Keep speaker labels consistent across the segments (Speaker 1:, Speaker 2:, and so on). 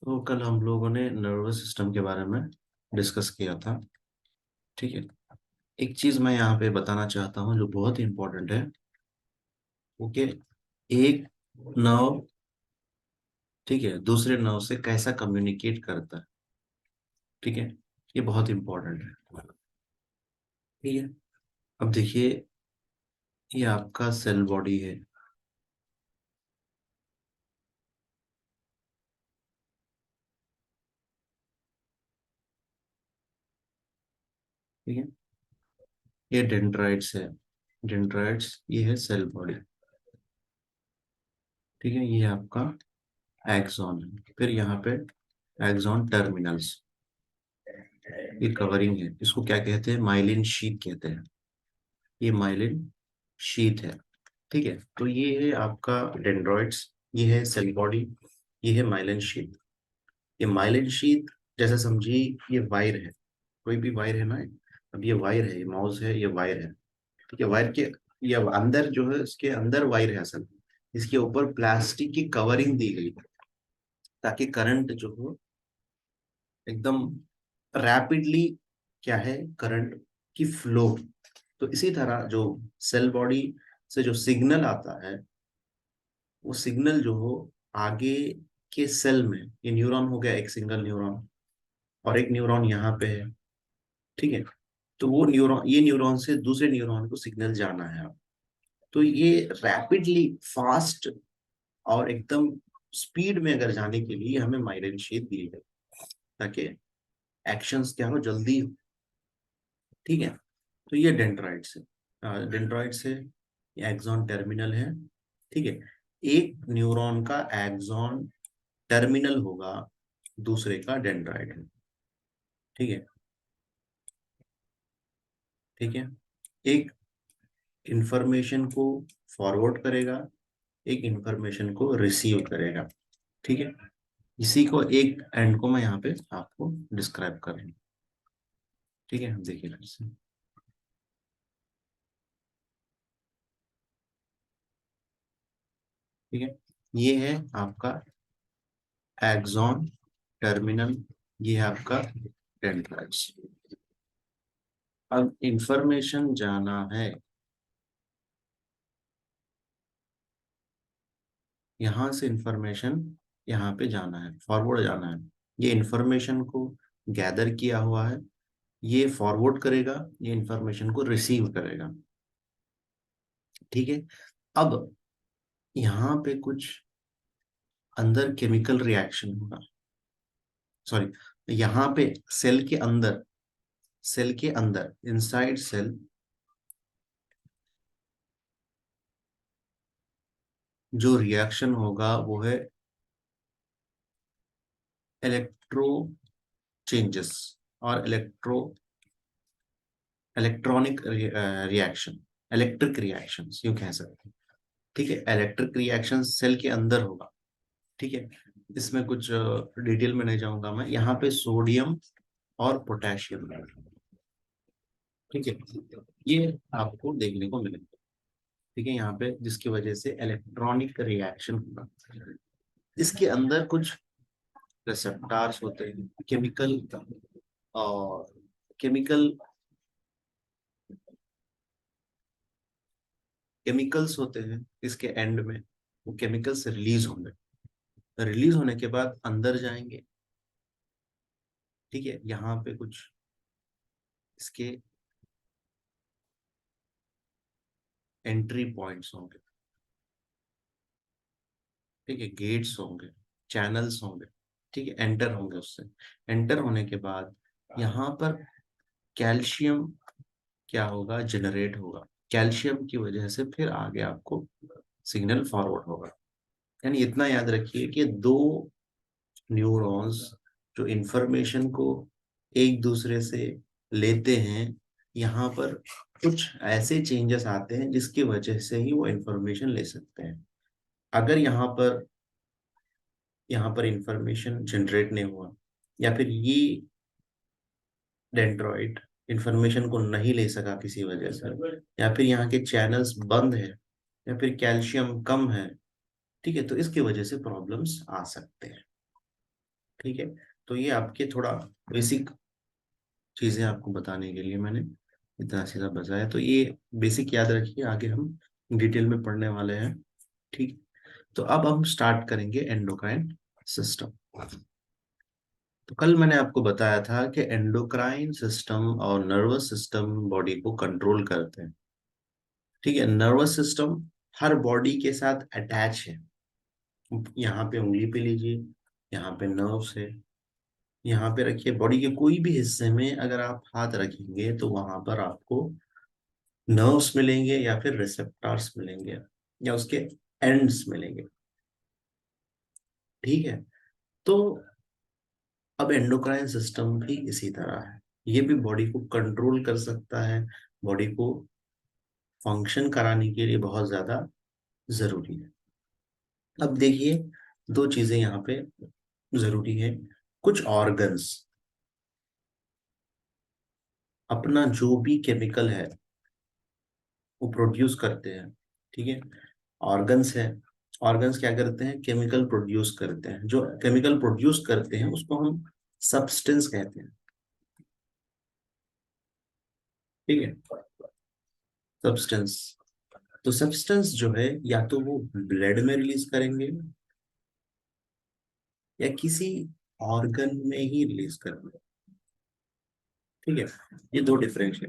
Speaker 1: तो कल हम लोगों ने नर्वस सिस्टम के बारे में डिस्कस किया था। ठीक है। एक चीज मैं यहाँ पे बताना चाहता हूँ जो बहुत ही इम्पोर्टेंट है। ओके। एक नर्व, ठीक है, दूसरे नर्व से कैसा कम्युनिकेट करता है। ठीक है। ये बहुत इम्पोर्टेंट है। ठीक है। अब देखिए, ये आपका सेल बॉडी है। ठीक है। ये डेंड्राइट्स है। डेंड्राइट्स ये है सेल बॉडी। ठीक है। ये आपका एक्सॉन है। फिर यहाँ पे एक्सॉन टर्मिनल्स, ये कवरिंग है। इसको क्या कहते हैं? माइलिन शीथ कहते हैं। ये माइलिन शीथ है। ठीक है। तो ये है आपका डेंड्रॉइड्स, ये है सेल बॉडी, ये है माइलिन शीथ। ये माइलिन शीथ जैसे समझिए ये वायर है, कोई भी वायर है ना। अब ये वायर है, ये माउस है, ये वायर है। ठीक है। वायर के ये अंदर जो है, इसके अंदर वायर है असल में। इसके ऊपर प्लास्टिक की कवरिंग दी गई है ताकि करंट जो हो एकदम रैपिडली, क्या है, करंट की फ्लो। तो इसी तरह जो सेल बॉडी से जो सिग्नल आता है, वो सिग्नल जो हो आगे के सेल में, ये न्यूरॉन हो गया, एक सिंगल न्यूरॉन, और एक न्यूरॉन यहाँ पे है। ठीक है। तो वो न्यूरॉन, ये न्यूरॉन से दूसरे न्यूरॉन को सिग्नल जाना है अब। तो ये रैपिडली, फास्ट और एकदम स्पीड में अगर जाने के लिए हमें माइलिन शीथ दी है ताकि एक्शंस क्या हो, जल्दी हो। ठीक है। तो ये डेंड्राइट्स है। डेंड्राइट्स है, ये एक्सॉन टर्मिनल है। ठीक है। एक न्यूरॉन का एक्सॉन टर्मिनल होगा, दूसरे का डेंड्राइट है। ठीक है। ठीक है। एक इंफॉर्मेशन को फॉरवर्ड करेगा, एक इंफॉर्मेशन को रिसीव करेगा। ठीक है। इसी को एक एंड को मैं यहाँ पे आपको डिस्क्राइब कर रहा हूँ। ठीक है। हम देखिए फिर से। ठीक है। ये है आपका एक्सॉन टर्मिनल, ये है आपका डेंड्राइट्स। अब इंफॉर्मेशन जाना है, यहाँ से इंफॉर्मेशन यहाँ पे जाना है, फॉरवर्ड जाना है। ये इंफॉर्मेशन को गैदर किया हुआ है, ये फॉरवर्ड करेगा, ये इंफॉर्मेशन को रिसीव करेगा। ठीक है। अब यहाँ पे कुछ अंदर केमिकल रिएक्शन होगा। सॉरी, यहाँ पे सेल के अंदर, सेल के अंदर इनसाइड सेल जो रिएक्शन होगा वो है इलेक्ट्रो चेंजेस और इलेक्ट्रॉनिक रिएक्शन, इलेक्ट्रिक रिएक्शंस यूं कह सकते हैं। ठीक है। इलेक्ट्रिक रिएक्शन सेल के अंदर होगा। ठीक है। इसमें कुछ डिटेल में नहीं जाऊंगा मैं। यहाँ पे सोडियम और पोटेशियम, ठीक है, ये आपको देखने को मिलेगा। ठीक है। यहाँ पे जिसकी वजह से इलेक्ट्रॉनिक रिएक्शन होगा। इसके अंदर कुछ रिसेप्टार्स होते हैं, केमिकल और केमिकल केमिकल्स होते हैं इसके एंड में। वो केमिकल्स रिलीज होंगे, रिलीज होने के बाद अंदर जाएंगे। ठीक है। यहाँ पे कुछ इसके एंट्री पॉइंट्स होंगे। ठीक है। गेट्स होंगे, चैनल्स होंगे। ठीक है। एंटर होंगे उससे। एंटर होने के बाद यहाँ पर कैल्शियम क्या होगा, जनरेट होगा। कैल्शियम की वजह से फिर आगे आपको सिग्नल फॉरवर्ड होगा। यानी इतना याद रखिए कि दो न्यूरॉन्स जो इंफॉर्मेशन को एक दूसरे से लेते हैं, यहाँ पर कुछ ऐसे चेंजेस आते हैं जिसकी वजह से ही वो इंफॉर्मेशन ले सकते हैं। अगर यहाँ पर इंफॉर्मेशन जनरेट नहीं हुआ, या फिर ये डेंड्रॉइड इंफॉर्मेशन को नहीं ले सका किसी वजह से, या फिर यहाँ के चैनल्स बंद है, या फिर कैल्शियम कम है, ठीक है, तो इसकी वजह से प्रॉब्लम्स आ सकते हैं। ठीक है, तो ये आपके थोड़ा बेसिक चीजें आपको बताने के लिए मैंने इतना सीधा बताया, तो ये बेसिक याद रखिए, आगे हम डिटेल में पढ़ने वाले हैं। ठीक, तो अब हम स्टार्ट करेंगे एंडोक्राइन सिस्टम। तो कल मैंने आपको बताया था कि एंडोक्राइन सिस्टम और नर्वस सिस्टम बॉडी को कंट्रोल करते हैं। ठीक है, नर्वस सिस्टम हर बॉडी के साथ अटैच है। यहाँ पे उंगली पे लीजिए, यहाँ पे नर्व्स है, यहाँ पे रखिए, बॉडी के कोई भी हिस्से में अगर आप हाथ रखेंगे तो वहां पर आपको नर्व्स मिलेंगे या फिर रिसेप्टर्स मिलेंगे या उसके एंड्स मिलेंगे। ठीक है, तो अब एंडोक्राइन सिस्टम भी इसी तरह है, ये भी बॉडी को कंट्रोल कर सकता है, बॉडी को फंक्शन कराने के लिए बहुत ज्यादा जरूरी है। अब देखिए, दो चीजें यहाँ पे जरूरी है। कुछ ऑर्गन्स अपना जो भी केमिकल है वो प्रोड्यूस करते हैं। ठीक है, ऑर्गन्स है, ऑर्गन्स क्या करते हैं, केमिकल प्रोड्यूस करते हैं, जो केमिकल प्रोड्यूस करते हैं उसको हम सब्सटेंस कहते हैं। ठीक है, सब्सटेंस, तो सब्सटेंस जो है या तो वो ब्लड में रिलीज करेंगे या किसी ऑर्गन में ही रिलीज करेंगे। ठीक है, ये दो डिफरेंस है।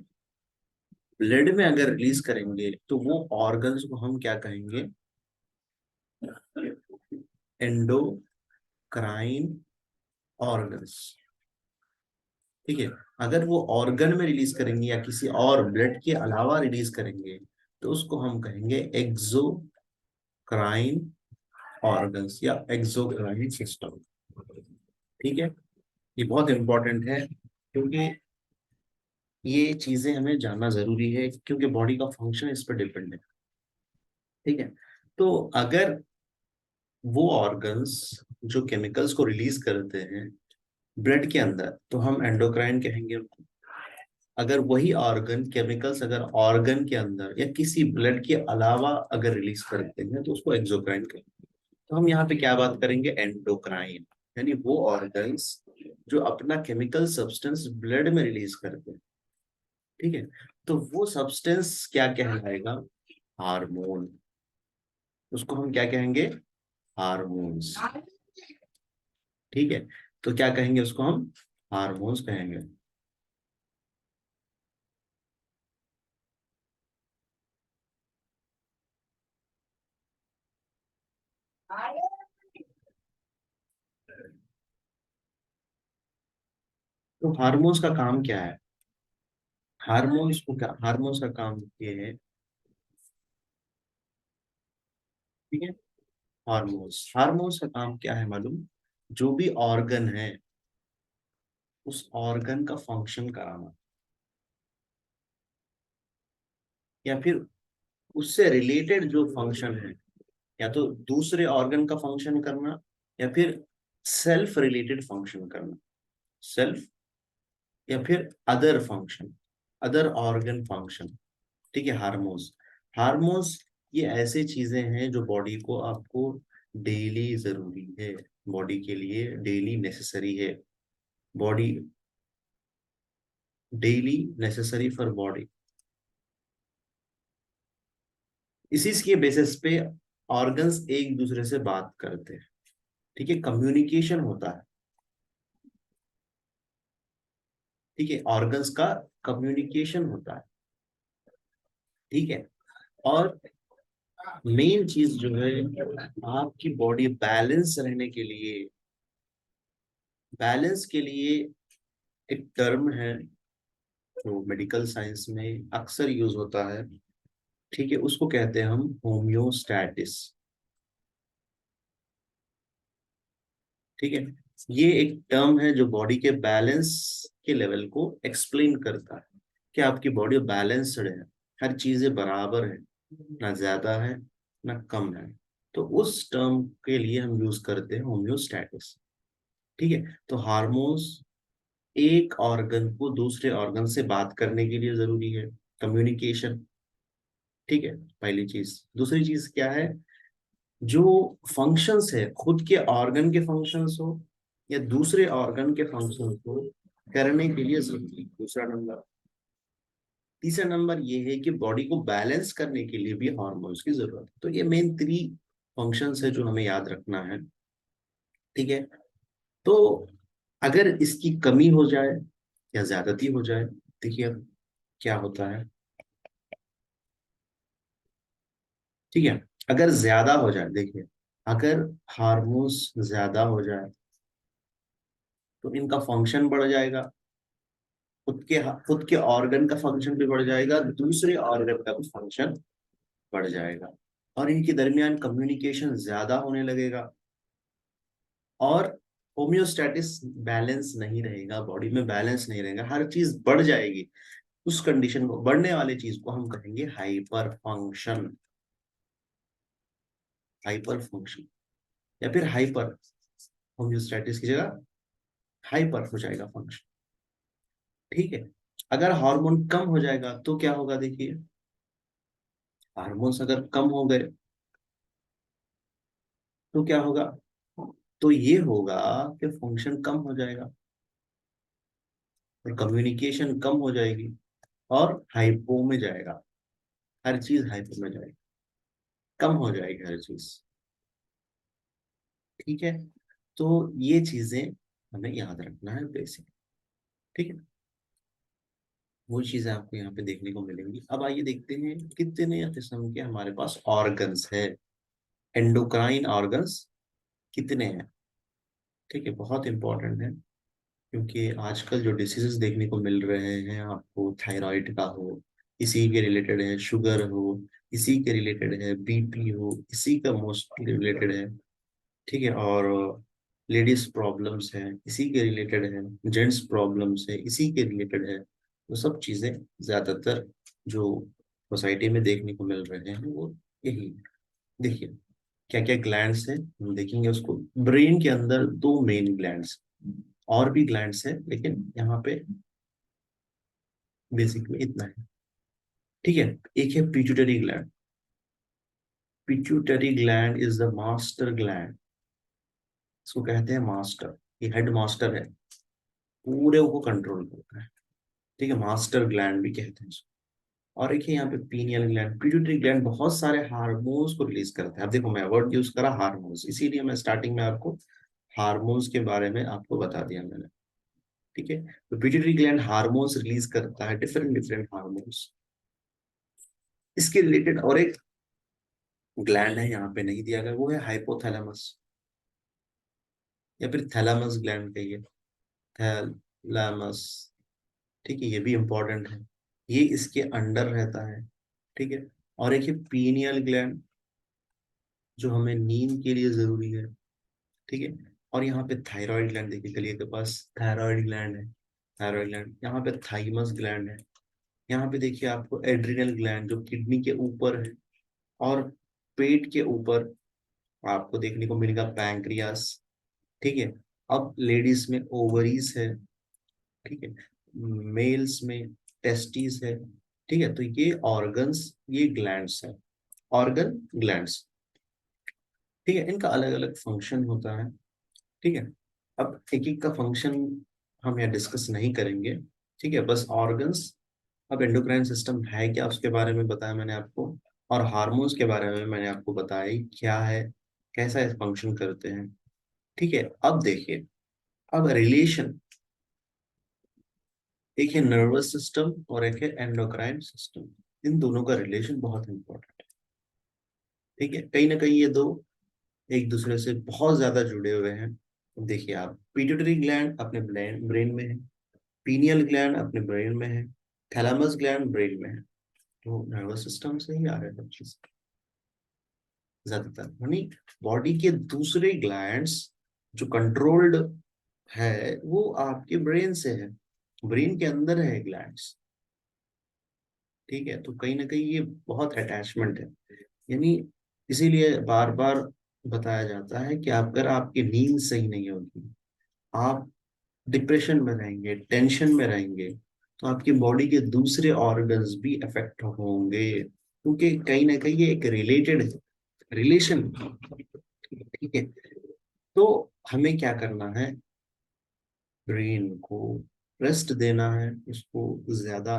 Speaker 1: ब्लड में अगर रिलीज करेंगे तो वो ऑर्गन्स को हम क्या कहेंगे, एंडोक्राइन ऑर्गन्स। ठीक है, अगर वो ऑर्गन में रिलीज करेंगे या किसी और ब्लड के अलावा रिलीज करेंगे तो उसको हम कहेंगे एक्सोक्राइन ऑर्गन्स या एक्सोक्राइन सिस्टम। ठीक है, ये बहुत इंपॉर्टेंट है क्योंकि ये चीजें हमें जानना जरूरी है, क्योंकि बॉडी का फंक्शन इस पर डिपेंड है। ठीक है, तो अगर वो ऑर्गन्स जो केमिकल्स को रिलीज करते हैं ब्लड के अंदर तो हम एंडोक्राइन कहेंगे उनको। अगर वही ऑर्गन केमिकल्स अगर ऑर्गन के अंदर या किसी ब्लड के अलावा अगर रिलीज करते हैं तो उसको एक्सोक्राइन कहेंगे। तो हम यहाँ पे क्या बात करेंगे, एंडोक्राइन, यानी वो ऑर्गन्स जो अपना केमिकल सब्सटेंस ब्लड में रिलीज करते हैं। ठीक है, तो वो सब्सटेंस क्या कहलाएगा, हार्मोन। उसको हम क्या कहेंगे, हार्मोन्स। ठीक है, तो क्या कहेंगे उसको हम, हार्मोन्स कहेंगे। तो हार्मोन्स का काम क्या है, हार्मोन्स को क्या, हार्मोन्स का काम ये है। ठीक है, हार्मोन्स, हार्मोन्स का काम क्या है मालूम, जो भी ऑर्गन है उस ऑर्गन का फंक्शन कराना, या फिर उससे रिलेटेड जो फंक्शन है, या तो दूसरे ऑर्गन का फंक्शन करना या फिर सेल्फ रिलेटेड फंक्शन करना, सेल्फ या फिर other function, other organ function. ठीक है, हार्मोन्स, हार्मोन्स ये ऐसे चीजें हैं जो बॉडी को आपको डेली जरूरी है, बॉडी के लिए डेली नेसेसरी है, body daily necessary for body. इसी के बेसिस पे ऑर्गन्स एक दूसरे से बात करते हैं। ठीक है, कम्युनिकेशन होता है। ठीक है, ऑर्गन्स का कम्युनिकेशन होता है। ठीक है, और मेन चीज जो है, आपकी बॉडी बैलेंस रहने के लिए, बैलेंस के लिए एक टर्म है जो मेडिकल साइंस में अक्सर यूज होता है। ठीक है, उसको कहते हैं हम होम्योस्टैटिस। ठीक है, ये एक टर्म है जो बॉडी के बैलेंस के लेवल को एक्सप्लेन करता है कि आपकी बॉडी बैलेंस्ड है, हर चीजें बराबर है, ना ज्यादा है ना कम है। तो उस टर्म के लिए हम यूज करते हैं होम्योस्टैटिस। ठीक है, तो हार्मोन्स एक ऑर्गन को दूसरे ऑर्गन से बात करने के लिए जरूरी है, कम्युनिकेशन। ठीक है, पहली चीज, दूसरी चीज क्या है, जो फंक्शंस है खुद के ऑर्गन के फंक्शंस हो या दूसरे ऑर्गन के फंक्शन को करने के लिए जरूरी है, दूसरा नंबर। तीसरा नंबर ये है कि बॉडी को बैलेंस करने के लिए भी हार्मोन्स की जरूरत है। तो ये मेन 3 फंक्शंस है जो हमें याद रखना है। ठीक है। तो अगर इसकी कमी हो जाए या ज्यादती हो जाए, देखिए अब क्या होता है। ठीक है। अगर ज्यादा हो जाए, देखिए अगर हार्मोन्स ज्यादा हो जाए तो इनका फंक्शन बढ़ जाएगा, खुद के ऑर्गन का फंक्शन भी बढ़ जाएगा, दूसरे ऑर्गन का भी फंक्शन बढ़ जाएगा, और इनके दरमियान कम्युनिकेशन ज्यादा होने लगेगा, और होम्योस्टैटिस बैलेंस नहीं रहेगा, बॉडी में बैलेंस नहीं रहेगा, हर चीज बढ़ जाएगी। उस कंडीशन को, बढ़ने वाली चीज को हम कहेंगे हाइपर फंक्शन। हाइपर फंक्शन या फिर हाइपर, होम्योस्टैटिस की जगह हाइपर हो जाएगा फंक्शन। ठीक है। अगर हार्मोन कम हो जाएगा तो क्या होगा, देखिए हार्मोन्स अगर कम हो गए तो क्या होगा, तो ये होगा कि फंक्शन कम हो जाएगा और कम्युनिकेशन कम हो जाएगी और हाइपो में जाएगा, हर चीज हाइपो में जाएगी, कम हो जाएगी हर चीज। ठीक है। तो ये चीजें हमें याद रखना है बेसिक। ठीक है। वो चीजें आपको यहाँ पे देखने को मिलेंगी। अब आइए देखते हैं कितने किस्म के हमारे पास ऑर्गन्स है, एंडोक्राइन ऑर्गन्स कितने हैं। ठीक है, बहुत इंपॉर्टेंट है, क्योंकि आजकल जो डिसीजेस देखने को मिल रहे हैं आपको, थायराइड का हो इसी के रिलेटेड है, शुगर हो इसी के रिलेटेड है, बीपी हो इसी का मोस्टली रिलेटेड है। ठीक है। और लेडीज प्रॉब्लम्स हैं इसी के रिलेटेड है, जेंट्स प्रॉब्लम्स है इसी के रिलेटेड है। वो सब चीजें ज्यादातर जो सोसाइटी में देखने को मिल रहे हैं वो यही है। देखिए क्या क्या ग्लैंड्स हैं, हम देखेंगे उसको। ब्रेन के अंदर 2 मेन ग्लैंड्स, और भी ग्लैंड्स हैं लेकिन यहाँ पे बेसिक में इतना है। ठीक है। एक है pituitary gland. Pituitary gland is the master gland, इसको कहते हैं मास्टर, ये हेड मास्टर है, पूरे को कंट्रोल करता है। ठीक है, मास्टर ग्लैंड भी कहते हैं इसको। और एक है यहाँ पे पीनियल ग्लैंड। पिट्यूटरी ग्लैंड बहुत सारे हार्मोन्स को रिलीज करता है। अब देखो मैं वर्ड यूज करा हार्मोन्स, इसीलिए मैं स्टार्टिंग में आपको हार्मोन्स के बारे में आपको बता दिया मैंने। ठीक है। तो पिट्यूटरी ग्लैंड हार्मोन्स रिलीज करता है, डिफरेंट डिफरेंट हार्मोन्स। इसके रिलेटेड और एक ग्लैंड है, यहाँ पे नहीं दिया गया, वो है हाइपोथैलेमस, या फिर थैलेमस ग्लैंड कहिए, थैलेमस। ठीक है, ये भी इंपॉर्टेंट है, ये इसके अंडर रहता है। ठीक है। और एक है पीनियल ग्लैंड, जो हमें नींद के लिए जरूरी है। ठीक है। और यहाँ पे थायराइड ग्लैंड, देखिए गले के पास थायराइड ग्लैंड है, थायराइड ग्लैंड। यहाँ पे थाइमस ग्लैंड है। यहाँ पे देखिए आपको एड्रिनल ग्लैंड जो किडनी के ऊपर है, और पेट के ऊपर आपको देखने को मिलेगा पैंक्रियास। ठीक है। अब लेडीज में ओवरीज है। ठीक है। मेल्स में टेस्टिस है। ठीक है। तो ये ऑर्गन्स, ये ग्लैंड्स है, ऑर्गन ग्लैंड्स। ठीक है। इनका अलग अलग फंक्शन होता है। ठीक है। अब एक एक का फंक्शन हम यहाँ डिस्कस नहीं करेंगे। ठीक है, बस ऑर्गन्स। अब एंडोक्राइन सिस्टम है क्या उसके बारे में बताया मैंने आपको, और हार्मोन्स के बारे में मैंने आपको बताया ही क्या है, कैसा फंक्शन करते हैं। ठीक है। अब देखिए, अब रिलेशन, एक है नर्वस सिस्टम और एक है एंडोक्राइन सिस्टम, इन दोनों का रिलेशन बहुत इंपॉर्टेंट है। ठीक है, कहीं ना कहीं ये दो एक दूसरे से बहुत ज्यादा जुड़े हुए हैं। देखिए आप, पिट्यूटरी ग्लैंड अपने ब्रेन में है, पीनियल ग्लैंड अपने ब्रेन में है, थैलेमस ग्लैंड ब्रेन में है। तो नर्वस सिस्टम से ही आ रहे हैं सब चीज ज्यादातर, यानी बॉडी के दूसरे ग्लैंड्स जो कंट्रोल्ड है वो आपके ब्रेन से है, ब्रेन के अंदर है ग्लैंड्स। ठीक है। तो कहीं ना कहीं ये बहुत अटैचमेंट है, यानी इसीलिए बार बार बताया जाता है कि अगर आपकी नींद सही नहीं होगी, आप डिप्रेशन में रहेंगे, टेंशन में रहेंगे, तो आपकी बॉडी के दूसरे ऑर्गन्स भी अफेक्ट होंगे, क्योंकि कहीं ना कहीं ये एक रिलेटेड रिलेशन। ठीक है। तो हमें क्या करना है, ब्रेन को रेस्ट देना है, उसको ज्यादा,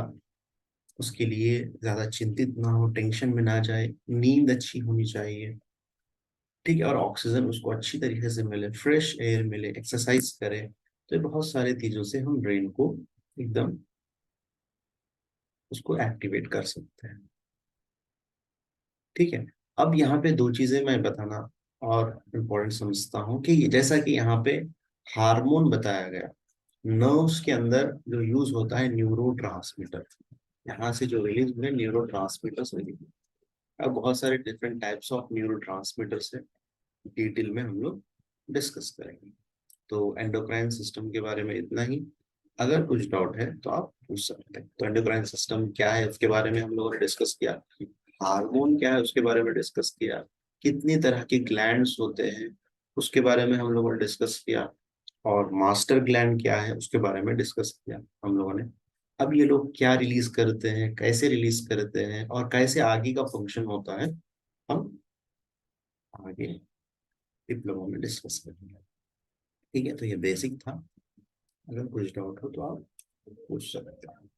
Speaker 1: उसके लिए ज्यादा चिंतित ना हो, टेंशन में ना जाए, नींद अच्छी होनी चाहिए, ठीक है, और ऑक्सीजन उसको अच्छी तरीके से मिले, फ्रेश एयर मिले, एक्सरसाइज करे। तो ये बहुत सारे चीजों से हम ब्रेन को एकदम उसको एक्टिवेट कर सकते हैं। ठीक है। अब यहाँ पे दो चीजें मैं बताना और इम्पोर्टेंट समझता हूँ कि जैसा कि यहाँ पे हार्मोन बताया गया, नर्व्स के अंदर जो यूज होता है न्यूरो ट्रांसमीटर, यहाँ से जो रिलीज हुए न्यूरो ट्रांसमीटर्स रिलीज। अब बहुत सारे different types of neuro transmitter से डिटेल में हम लोग डिस्कस करेंगे। तो एंडोक्राइन सिस्टम के बारे में इतना ही। अगर कुछ डाउट है तो आप पूछ सकते हैं। तो एंडोक्राइन सिस्टम क्या है उसके बारे में हम लोगों ने डिस्कस किया, हार्मोन क्या है उसके बारे में डिस्कस किया, कितनी तरह के ग्लैंड्स होते हैं उसके बारे में हम लोगों ने डिस्कस किया, और मास्टर ग्लैंड क्या है उसके बारे में डिस्कस किया हम लोगों ने। अब ये लोग क्या रिलीज करते हैं, कैसे रिलीज करते हैं, और कैसे आगे का फंक्शन होता है, हम आगे डिप्लोमा में डिस्कस करेंगे। ठीक है, तो ये बेसिक था। अगर कुछ डाउट हो तो आप पूछ सकते हैं।